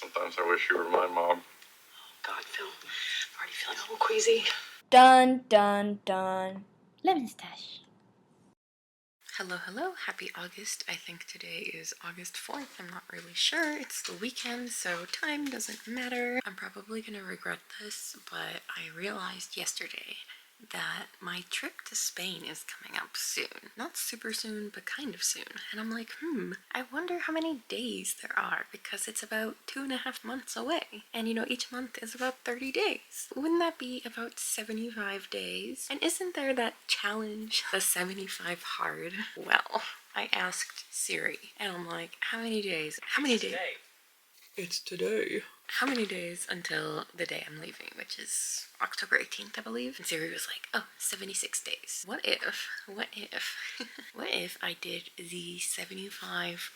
Sometimes I wish you were my mom. God, Phil, I'm already feeling a little queasy. Dun, dun, dun. Lemonstache. Hello, happy August. I think today is August 4th. I'm not really sure. It's the weekend, so time doesn't matter. I'm probably gonna regret this, but I realized yesterday that my trip to Spain is coming up soon. Not super soon, but kind of soon. And I'm like, I wonder how many days there are, because it's about 2.5 months away. And you know, each month is about 30 days. Wouldn't that be about 75 days? And isn't there that challenge, the 75 hard? Well, I asked Siri, and I'm like, how many days? How many days? It's today. How many days until the day I'm leaving, which is October 18th, I believe? And Siri was like, oh, 76 days. What if, what if I did the 75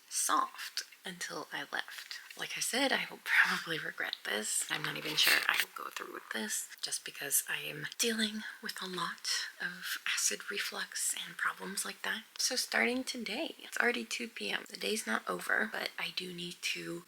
soft until I left? Like I said, I will probably regret this. I'm not even sure I will go through with this, just because I am dealing with a lot of acid reflux and problems like that. So starting today, it's already 2 p.m. The day's not over, but I do need to...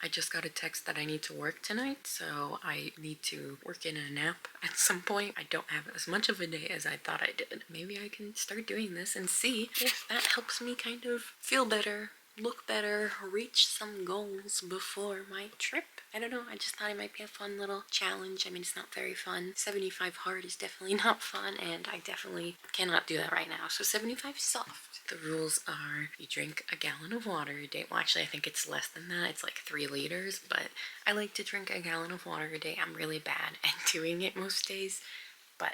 I just got a text that I need to work tonight, so I need to work in a nap at some point. I don't have as much of a day as I thought I did. Maybe I can start doing this and see if that helps me kind of feel better, look better, reach some goals before my trip. I don't know, I just thought it might be a fun little challenge. I mean, it's not very fun. 75 hard is definitely not fun, and I definitely cannot do that right now. So 75 soft. The rules are you drink a gallon of water a day. Well, actually, I think it's less than that. It's like 3 liters, but I like to drink a gallon of water a day. I'm really bad at doing it most days, but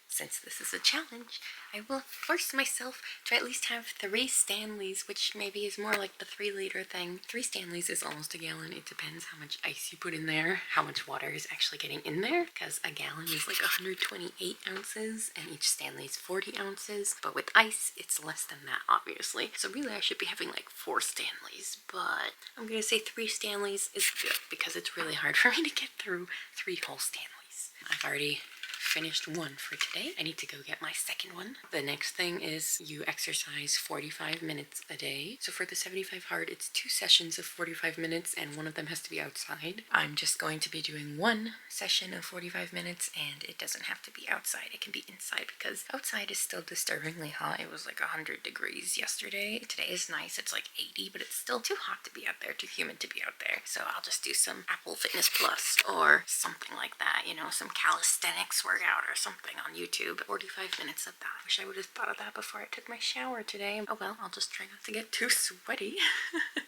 since this is a challenge, I will force myself to at least have 3 Stanleys, which maybe is more like the 3-liter thing. 3 Stanleys is almost a gallon. It depends how much ice you put in there, how much water is actually getting in there, because a gallon is like 128 ounces, and each Stanley is 40 ounces, but with ice, it's less than that, obviously. So really, I should be having like 4 Stanleys, but I'm gonna say 3 Stanleys is good, because it's really hard for me to get through 3 whole Stanleys. I've already finished 1 for today. I need to go get my second one. The next thing is you exercise 45 minutes a day. So for the 75 hard, it's 2 sessions of 45 minutes and one of them has to be outside. I'm just going to be doing 1 session of 45 minutes and it doesn't have to be outside. It can be inside because outside is still disturbingly hot. It was like 100 degrees yesterday. Today is nice. It's like 80, but it's still too hot to be out there, too humid to be out there. So I'll just do some Apple Fitness Plus or something like that, you know, some calisthenics workout or something on YouTube. 45 minutes of that. Wish I would have thought of that before I took my shower today. Oh well, I'll just try not to get too sweaty.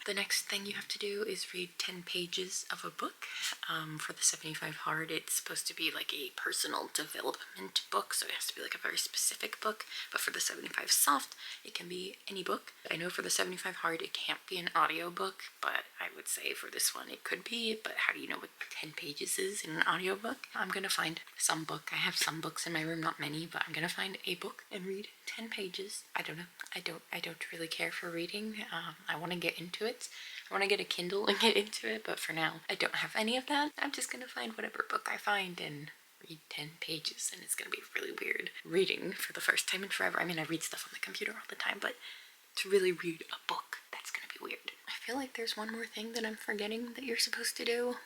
The next thing you have to do is read 10 pages of a book. For the 75 hard, it's supposed to be like a personal development book, so it has to be like a very specific book. But for the 75 soft, it can be any book. I know for the 75 hard, it can't be an audio book, but I would say for this one, it could be. But how do you know what 10 pages is in an audiobook? I'm gonna find some book. I have some books in my room, not many, but I'm gonna find a book and read 10 pages. I don't know. I don't really care for reading. I want to get into it. I want to get a Kindle and get into it, but for now, I don't have any of that. I'm just gonna find whatever book I find and read 10 pages, and it's gonna be really weird reading for the first time in forever. I mean, I read stuff on the computer all the time, but to really read a book, that's gonna be weird. I feel like there's one more thing that I'm forgetting that you're supposed to do.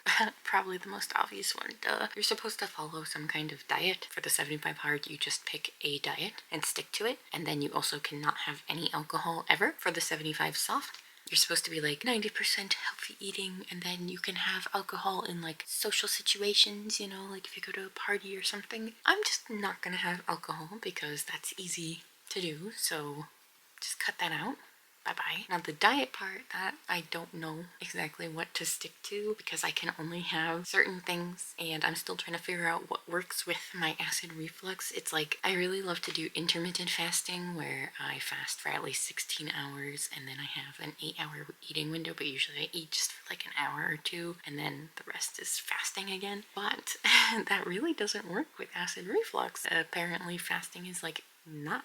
Probably the most obvious one, duh. You're supposed to follow some kind of diet. For the 75 hard, you just pick a diet and stick to it, and then you also cannot have any alcohol ever. For the 75 soft, you're supposed to be like 90% healthy eating, and then you can have alcohol in like social situations, you know, like if you go to a party or something. I'm just not gonna have alcohol because that's easy to do, so just cut that out. Bye-bye. Now the diet part, that I don't know exactly what to stick to because I can only have certain things and I'm still trying to figure out what works with my acid reflux. It's like I really love to do intermittent fasting where I fast for at least 16 hours and then I have an 8-hour eating window, but usually I eat just for like an hour or 2 and then the rest is fasting again. But that really doesn't work with acid reflux. Apparently fasting is like not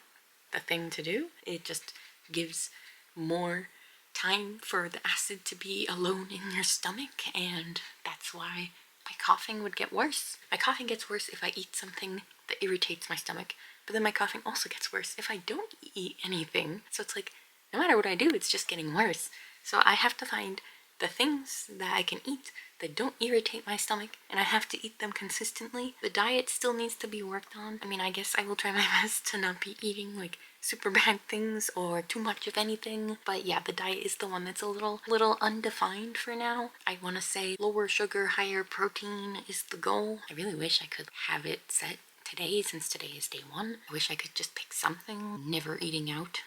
the thing to do. It just gives more time for the acid to be alone in your stomach, and that's why my coughing would get worse. My coughing gets worse if I eat something that irritates my stomach, but then my coughing also gets worse if I don't eat anything. So it's like, no matter what I do, it's just getting worse. So I have to find the things that I can eat that don't irritate my stomach, and I have to eat them consistently. The diet still needs to be worked on. I mean, I guess I will try my best to not be eating like super bad things or too much of anything, but yeah, the diet is the one that's a little undefined for now. I want to say lower sugar, higher protein is the goal. I really wish I could have it set today, since today is day one. I wish I could just pick something, never eating out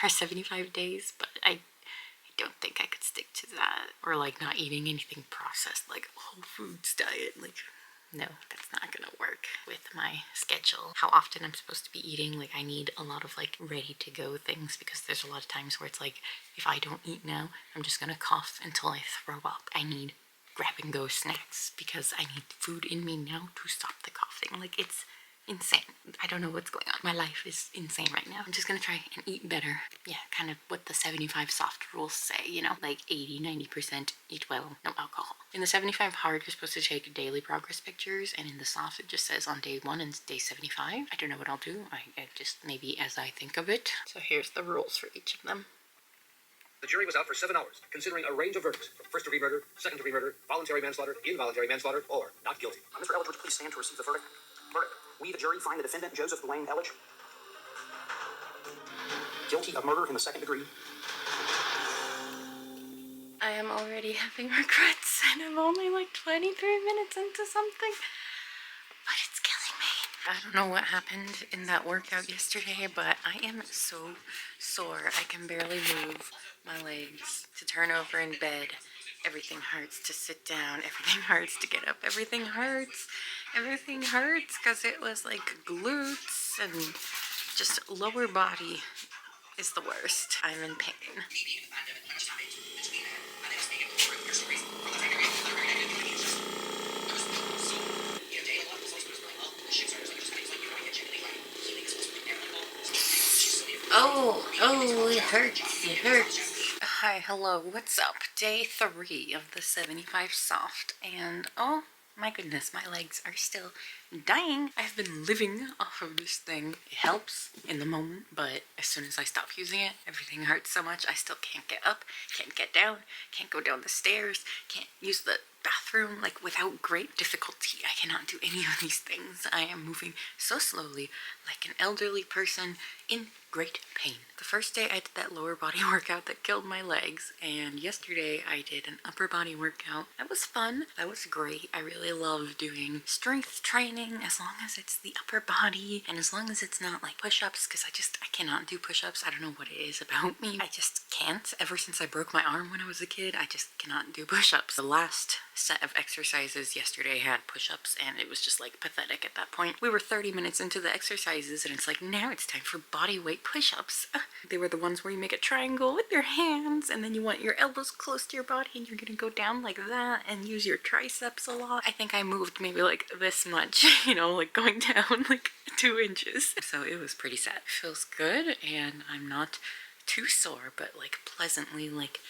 for 75 days, but I don't think I could stick to that. Or like not eating anything processed, like whole foods diet. Like, no, that's not gonna work with my schedule. How often I'm supposed to be eating, like I need a lot of like ready to go things, because there's a lot of times where it's like, if I don't eat now, I'm just gonna cough until I throw up. I need grab and go snacks because I need food in me now to stop the coughing. Like, it's insane. I don't know what's going on. My life is insane right now. I'm just gonna try and eat better. Yeah, kind of what the 75 soft rules say, you know, like 80-90% eat well, no alcohol. In the 75 hard, you're supposed to take daily progress pictures, and in the soft it just says on day 1 and day 75. I don't know what I'll do. I just maybe as I think of it. So here's the rules for each of them. The jury was out for 7 hours, considering a range of verdicts, from first-degree murder, second-degree murder, voluntary manslaughter, involuntary manslaughter, or not guilty. Mr. Elledge, would you please stand to receive the verdict? Verdict. We, the jury, find the defendant, Joseph Dwayne Elledge, guilty of murder in the second degree. I am already having regrets, and I'm only like 23 minutes into something, but it's killing me. I don't know what happened in that workout yesterday, but I am so sore. I can barely move my legs to turn over in bed. Everything hurts to sit down. Everything hurts to get up. Everything hurts. Everything hurts because it was like glutes and just lower body is the worst. I'm in pain. Oh, it hurts, it hurts. Hi, hello, what's up? Day 3 of the 75 soft, and oh my goodness, my legs are still dying. I've been living off of this thing. It helps in the moment, but as soon as I stop using it, everything hurts so much. I still can't get up, can't get down, can't go down the stairs, can't use the bathroom, like without great difficulty. I cannot do any of these things. I am moving so slowly, like an elderly person in great pain. The first day I did that lower body workout that killed my legs, and yesterday I did an upper body workout. That was fun. That was great. I really love doing strength training as long as it's the upper body and as long as it's not like push-ups, because I cannot do push-ups. I don't know what it is about me. I just can't. Ever since I broke my arm when I was a kid, I just cannot do push-ups. The last set of exercises yesterday had push-ups, and it was just like pathetic at that point. We were 30 minutes into the exercises, and it's like, now it's time for body weight push-ups. They were the ones where you make a triangle with your hands, and then you want your elbows close to your body, and you're gonna go down like that and use your triceps a lot. I think I moved maybe like this much, you know, like going down like 2 inches. So it was pretty sad. It feels good, and I'm not too sore, but like pleasantly, like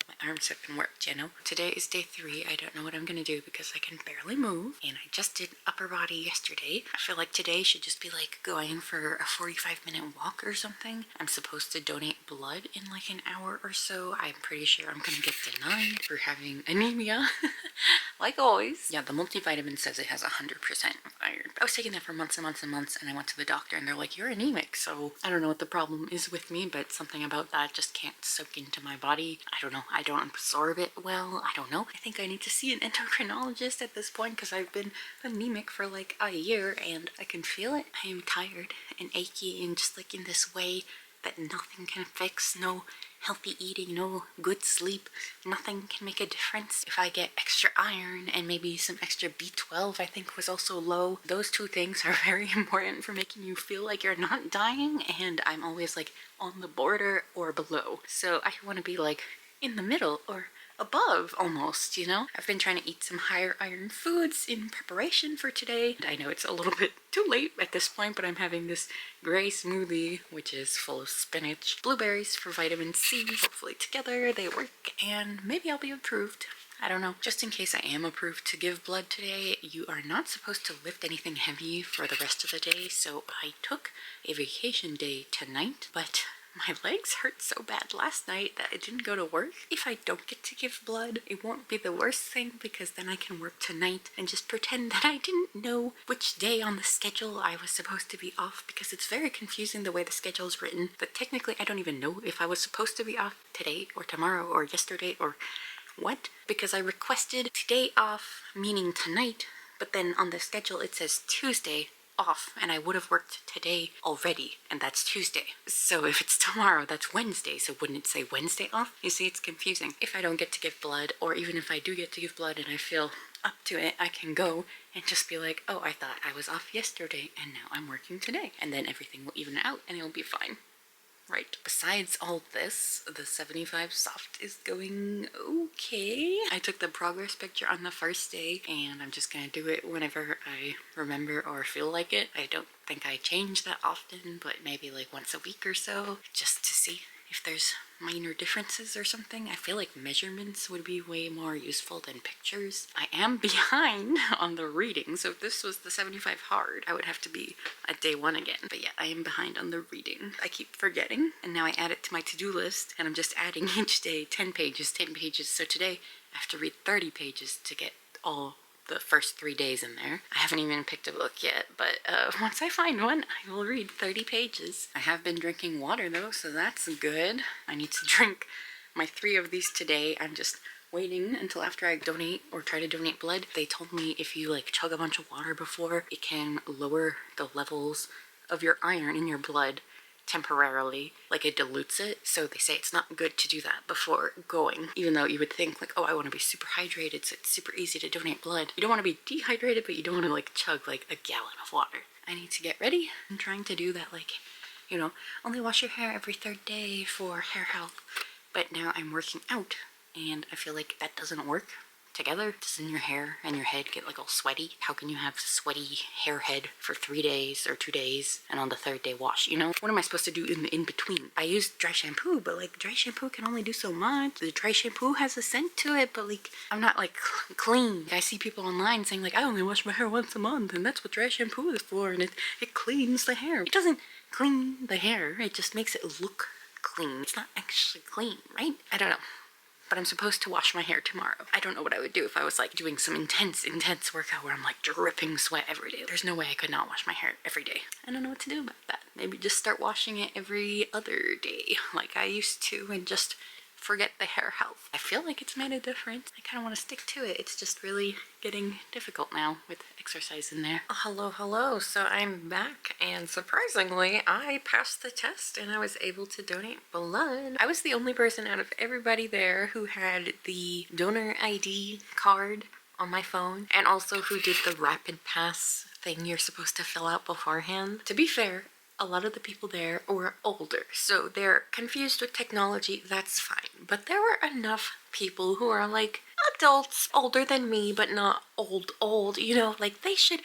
my arms have been worked, you know? Today is day 3. I don't know what I'm gonna do because I can barely move, and I just did upper body yesterday. I feel like today should just be like going for a 45-minute walk or something. I'm supposed to donate blood in like an hour or so. I'm pretty sure I'm gonna get denied for having anemia, like always. Yeah, the multivitamin says it has 100% of iron. I was taking that for months and months and months, and I went to the doctor, and they're like, you're anemic. So I don't know what the problem is with me, but something about that just can't soak into my body. I don't know. I don't absorb it well. I don't know. I think I need to see an endocrinologist at this point because I've been anemic for like a year and I can feel it. I am tired and achy and just like in this way that nothing can fix. No healthy eating, no good sleep, nothing can make a difference. If I get extra iron and maybe some extra B12 I think was also low, those 2 things are very important for making you feel like you're not dying, and I'm always like on the border or below. So I want to be like in the middle or above almost, you know? I've been trying to eat some higher iron foods in preparation for today. I know it's a little bit too late at this point, but I'm having this gray smoothie, which is full of spinach, blueberries for vitamin C. Hopefully together they work, and maybe I'll be approved. I don't know. Just in case I am approved to give blood today, you are not supposed to lift anything heavy for the rest of the day, so I took a vacation day tonight, but My legs hurt so bad last night that I didn't go to work. If I don't get to give blood, it won't be the worst thing because then I can work tonight and just pretend that I didn't know which day on the schedule I was supposed to be off, because it's very confusing the way the schedule is written. But technically I don't even know if I was supposed to be off today or tomorrow or yesterday or what, because I requested today off, meaning tonight, but then on the schedule it says Tuesday off, and I would have worked today already, and that's Tuesday. So if it's tomorrow, that's Wednesday, so wouldn't it say Wednesday off? You see, it's confusing. If I don't get to give blood, or even if I do get to give blood and I feel up to it, I can go and just be like, oh, I thought I was off yesterday, and now I'm working today. And then everything will even out, and it'll be fine. Right. Besides all this, the 75 soft is going okay. I took the progress picture on the first day, and I'm just gonna do it whenever I remember or feel like it. I don't think I change that often, but maybe like once a week or so, just to see if there's minor differences or something. I feel like measurements would be way more useful than pictures. I am behind on the reading, so if this was the 75 hard, I would have to be at day 1 again. But yeah, I am behind on the reading. I keep forgetting, and now I add it to my to-do list, and I'm just adding each day 10 pages, 10 pages. So today I have to read 30 pages to get all the first 3 days in there. I haven't even picked a book yet, but once I find one, I will read 30 pages. I have been drinking water though, so that's good. I need to drink my 3 of these today. I'm just waiting until after I donate or try to donate blood. They told me if you like chug a bunch of water before, it can lower the levels of your iron in your blood temporarily, like it dilutes it. So they say it's not good to do that before going, even though you would think like, oh, I want to be super hydrated, so it's super easy to donate blood. You don't want to be dehydrated, but you don't want to like chug like a gallon of water. I need to get ready. I'm trying to do that, like, you know, only wash your hair every 3rd day for hair health. But now I'm working out, and I feel like that doesn't work together. Doesn't your hair and your head get like all sweaty? How can you have sweaty hair head for 3 days or 2 days and on the 3rd day wash, you know? What am I supposed to do in between? I use dry shampoo, but like dry shampoo can only do so much. The dry shampoo has a scent to it, but like I'm not like clean. I see people online saying like, I only wash my hair once a month and that's what dry shampoo is for, and it cleans the hair. It doesn't clean the hair, it just makes it look clean. It's not actually clean, right? I don't know. But I'm supposed to wash my hair tomorrow. I don't know what I would do if I was like doing some intense workout where I'm like dripping sweat every day. There's no way I could not wash my hair every day. I don't know what to do about that. Maybe just start washing it every other day like I used to, and just forget the hair health. I feel like it's made a difference. I kind of want to stick to it. It's just really getting difficult now with exercise in there. Oh, hello. So I'm back, and surprisingly, I passed the test and I was able to donate blood. I was the only person out of everybody there who had the donor ID card on my phone, and also who did the rapid pass thing you're supposed to fill out beforehand. To be fair, a lot of the people there were older, so they're confused with technology, that's fine. But there were enough people who are like adults, older than me, but not old, you know, like they should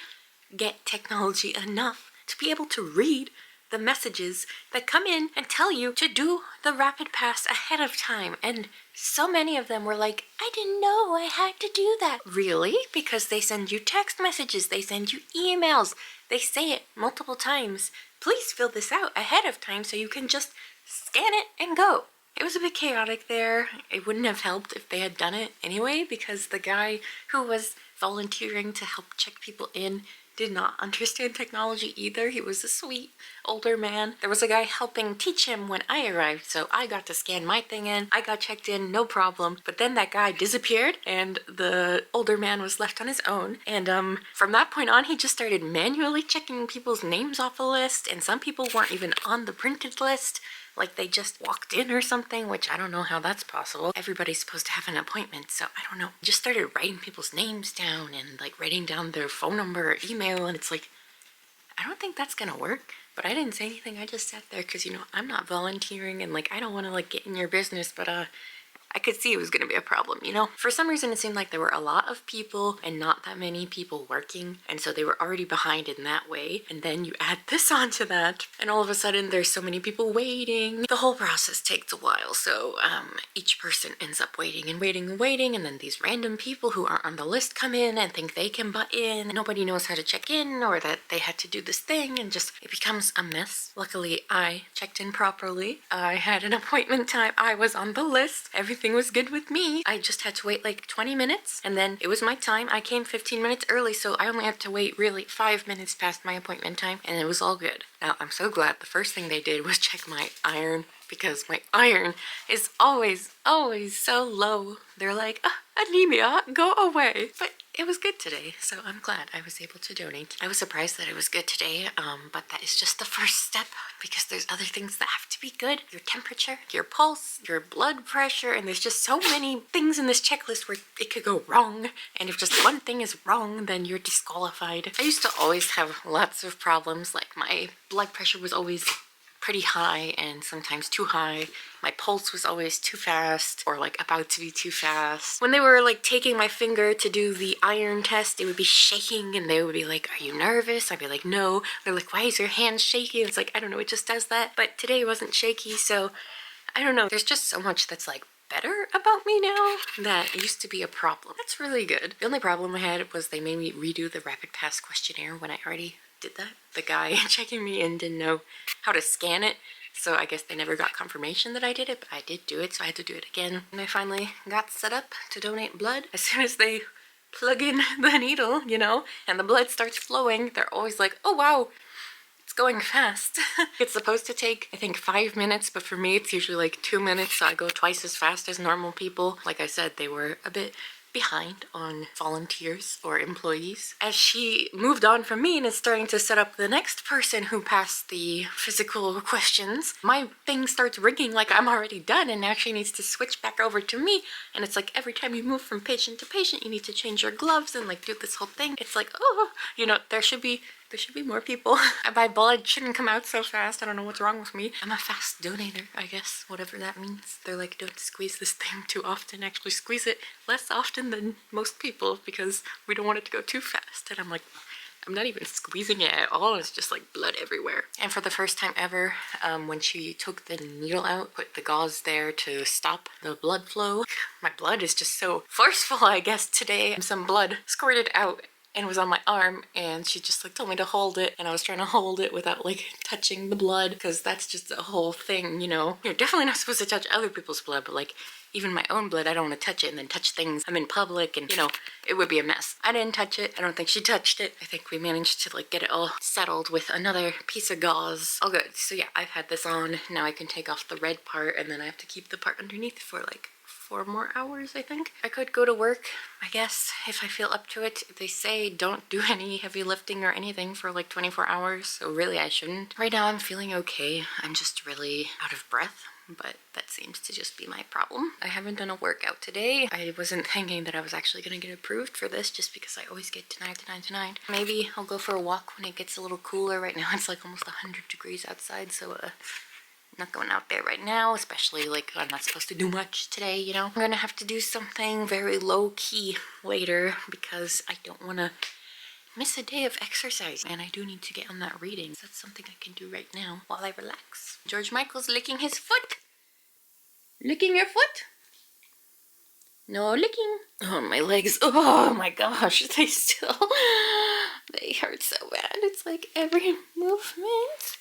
get technology enough to be able to read the messages that come in and tell you to do the rapid pass ahead of time. And so many of them were like, I didn't know I had to do that. Really? Because they send you text messages, they send you emails, they say it multiple times. Please fill this out ahead of time so you can just scan it and go. It was a bit chaotic there. It wouldn't have helped if they had done it anyway, because the guy who was volunteering to help check people in did not understand technology either. He was a sweet older man. There was a guy helping teach him when I arrived, so I got to scan my thing in. I got checked in, no problem. But then that guy disappeared, and the older man was left on his own. And from that point on, he just started manually checking people's names off the list, and some people weren't even on the printed list. Like they just walked in or something, which I don't know how that's possible. Everybody's supposed to have an appointment, so I don't know. Just started writing people's names down and like writing down their phone number or email, and it's like, I don't think that's gonna work. But I didn't say anything. I just sat there because, you know, I'm not volunteering, and like I don't want to like get in your business, but I could see it was gonna be a problem, you know? For some reason, it seemed like there were a lot of people and not that many people working, and so they were already behind in that way. And then you add this onto that, and all of a sudden there's so many people waiting. The whole process takes a while, so each person ends up waiting and waiting and waiting, and then these random people who aren't on the list come in and think they can butt in. Nobody knows how to check in or that they had to do this thing, and just it becomes a mess. Luckily, I checked in properly. I had an appointment time. I was on the list. Everything was good with me. I just had to wait like 20 minutes, and then it was my time. I came 15 minutes early, so I only had to wait really 5 minutes past my appointment time, and it was all good. Now, I'm so glad the first thing they did was check my iron, because my iron is always so low. They're like, anemia, go away. But it was good today, so I'm glad I was able to donate. I was surprised that it was good today, but that is just the first step, because there's other things that have to be good. Your temperature, your pulse, your blood pressure, and there's just so many things in this checklist where it could go wrong, and if just one thing is wrong, then you're disqualified. I used to always have lots of problems, like my blood pressure was always pretty high and sometimes too high. My pulse was always too fast or like about to be too fast. When they were like taking my finger to do the iron test, it would be shaking and they would be like, are you nervous? I'd be like, no. They're like, why is your hand shaky? It's like, I don't know, it just does that. But today it wasn't shaky, so I don't know. There's just so much that's like better about me now that it used to be a problem. That's really good. The only problem I had was they made me redo the rapid pass questionnaire when I already did that. The guy checking me in didn't know how to scan it, so I guess they never got confirmation that I did it, but I did do it, so I had to do it again. And I finally got set up to donate blood. As soon as they plug in the needle, you know, and the blood starts flowing, they're always like, oh wow, it's going fast. It's supposed to take, I think, 5 minutes, but for me it's usually like 2 minutes, so I go twice as fast as normal people. Like I said, they were a bit behind on volunteers or employees. As she moved on from me and is starting to set up the next person who passed the physical questions, my thing starts ringing like I'm already done, and now she needs to switch back over to me. And it's like every time you move from patient to patient, you need to change your gloves and like do this whole thing. It's like, oh, you know, there should be more people. My blood shouldn't come out so fast. I don't know what's wrong with me. I'm a fast donator, I guess, whatever that means. They're like, don't squeeze this thing too often. Actually squeeze it less often than most people because we don't want it to go too fast. And I'm like, I'm not even squeezing it at all. It's just like blood everywhere. And for the first time ever, when she took the needle out, put the gauze there to stop the blood flow, my blood is just so forceful, I guess, today. Some blood squirted out and was on my arm, and she just like told me to hold it, and I was trying to hold it without like touching the blood, because that's just a whole thing, you know. You're definitely not supposed to touch other people's blood, but like even my own blood, I don't want to touch it and then touch things. I'm in public and, you know, it would be a mess. I didn't touch it. I don't think she touched it. I think we managed to like get it all settled with another piece of gauze. All good. So yeah, I've had this on. Now I can take off the red part, and then I have to keep the part underneath for like 4 more hours, I think. I could go to work, I guess, if I feel up to it. They say don't do any heavy lifting or anything for like 24 hours, so really I shouldn't. Right now I'm feeling okay. I'm just really out of breath, but that seems to just be my problem. I haven't done a workout today. I wasn't thinking that I was actually gonna get approved for this just because I always get denied. Maybe I'll go for a walk when it gets a little cooler. Right now it's like almost 100 degrees outside, so not going out there right now, especially like I'm not supposed to do much today, you know. I'm gonna have to do something very low-key later because I don't want to miss a day of exercise, and I do need to get on that reading. So that's something I can do right now while I relax. George Michael's licking his foot. Licking your foot? No licking. Oh, my legs. Oh my gosh, they hurt so bad. It's like every movement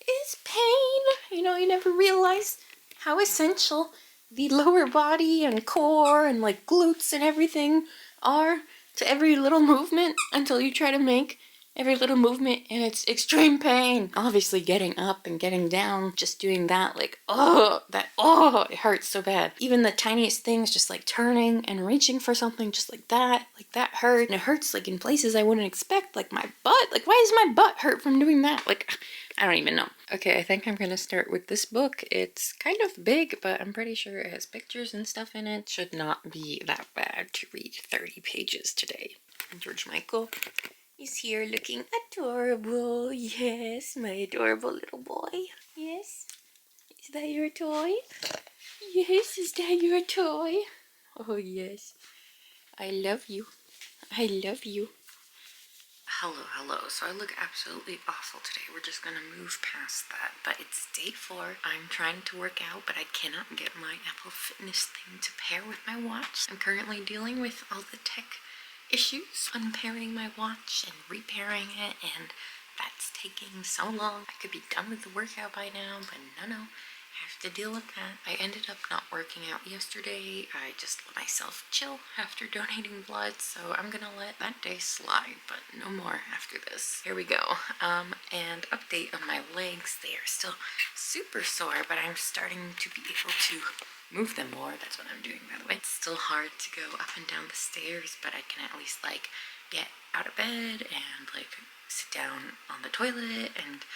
is pain. You know, you never realize how essential the lower body and core and like glutes and everything are to every little movement until you try to make every little movement and it's extreme pain. Obviously getting up and getting down, just doing that, like, it hurts so bad. Even the tiniest things, just like turning and reaching for something just like that hurt. And it hurts like in places I wouldn't expect, like my butt. Like, why does my butt hurt from doing that? Like, I don't even know. Okay, I think I'm gonna start with this book. It's kind of big, but I'm pretty sure it has pictures and stuff in it. Should not be that bad to read 30 pages today. And George Michael is here looking adorable. Yes, my adorable little boy. Yes? Is that your toy? yes, is that your toy? Oh yes. I love you. I love you. Hello. So I look absolutely awful today. We're just gonna move past that. But it's day 4. I'm trying to work out, but I cannot get my Apple Fitness thing to pair with my watch. I'm currently dealing with all the tech issues, unpairing my watch and repairing it, and that's taking so long. I could be done with the workout by now, but no. Have to deal with that. I ended up not working out yesterday. I just let myself chill after donating blood, so I'm gonna let that day slide, but no more after this. Here we go. And update on my legs. They are still super sore, but I'm starting to be able to move them more. That's what I'm doing, by the way. It's still hard to go up and down the stairs, but I can at least like get out of bed and like sit down on the toilet and,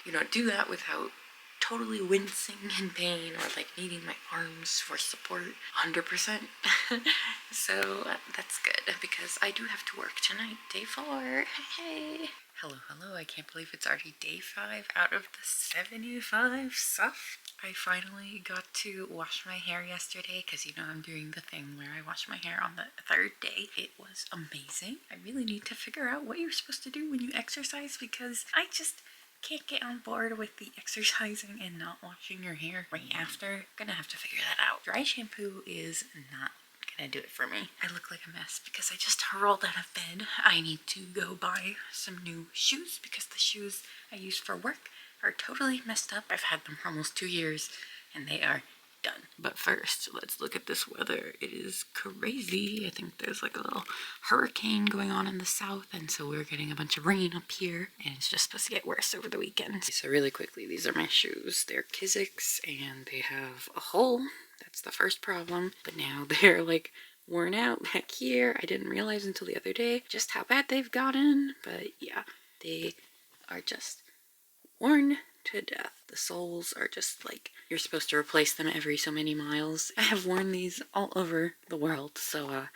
you know, do that without totally wincing in pain or like needing my arms for support 100%. So that's good because I do have to work tonight, day 4. Hey. Hello. I can't believe it's already day 5 out of the 75 soft. I finally got to wash my hair yesterday because, you know, I'm doing the thing where I wash my hair on the 3rd day. It was amazing. I really need to figure out what you're supposed to do when you exercise because I just can't get on board with the exercising and not washing your hair right after. Gonna have to figure that out. Dry shampoo is not gonna do it for me. I look like a mess because I just rolled out of bed. I need to go buy some new shoes because the shoes I use for work are totally messed up. I've had them for almost 2 years and they are done. But first, let's look at this weather. It is crazy. I think there's like a little hurricane going on in the south, and so we're getting a bunch of rain up here, and it's just supposed to get worse over the weekend. So really quickly, these are my shoes. They're Kizik's, and they have a hole. That's the first problem. But now they're like worn out back here. I didn't realize until the other day just how bad they've gotten. But yeah, they are just worn to death. The soles are just like, you're supposed to replace them every so many miles. I have worn these all over the world, so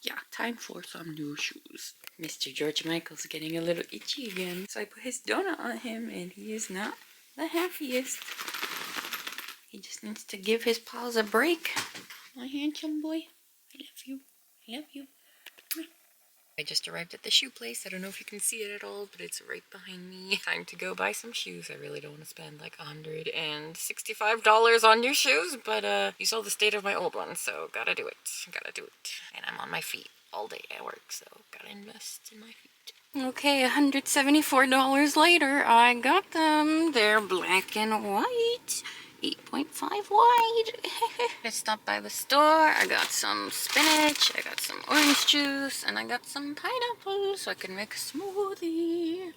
yeah, time for some new shoes. Mr. George Michael's getting a little itchy again, so I put his donut on him and he is not the happiest. He just needs to give his paws a break. My handsome boy, I love you. I love you. I just arrived at the shoe place. I don't know if you can see it at all, but it's right behind me. Time to go buy some shoes. I really don't want to spend like $165 on new shoes, but you saw the state of my old ones, so gotta do it. And I'm on my feet all day at work, so gotta invest in my feet. Okay, $174 later, I got them. They're black and white. 8.5 wide. I stopped by the store. I got some spinach, I got some orange juice, and I got some pineapple so I can make a smoothie.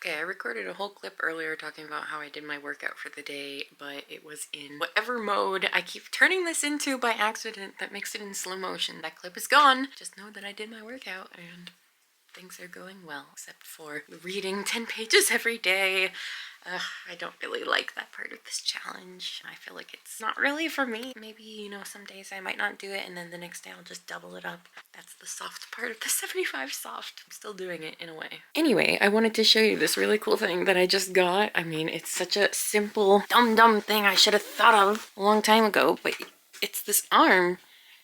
Okay, I recorded a whole clip earlier talking about how I did my workout for the day, but it was in whatever mode I keep turning this into by accident that makes it in slow motion. That clip is gone. Just know that I did my workout and things are going well, except for reading 10 pages every day. I don't really like that part of this challenge. I feel like it's not really for me. Maybe, you know, some days I might not do it and then the next day I'll just double it up. That's the soft part of the 75 soft. I'm still doing it in a way. Anyway, I wanted to show you this really cool thing that I just got. I mean, it's such a simple, dumb thing I should have thought of a long time ago, but it's this arm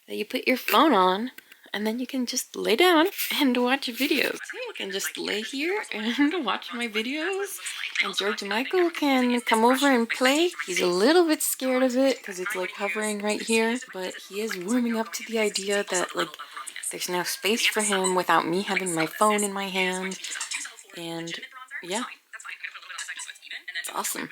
that you put your phone on and then you can just lay down and watch videos. You can just lay here and watch my videos, and George Michael can come over and play. He's a little bit scared of it because it's like hovering right here, but he is warming up to the idea that like there's now space for him without me having my phone in my hand. And yeah, awesome.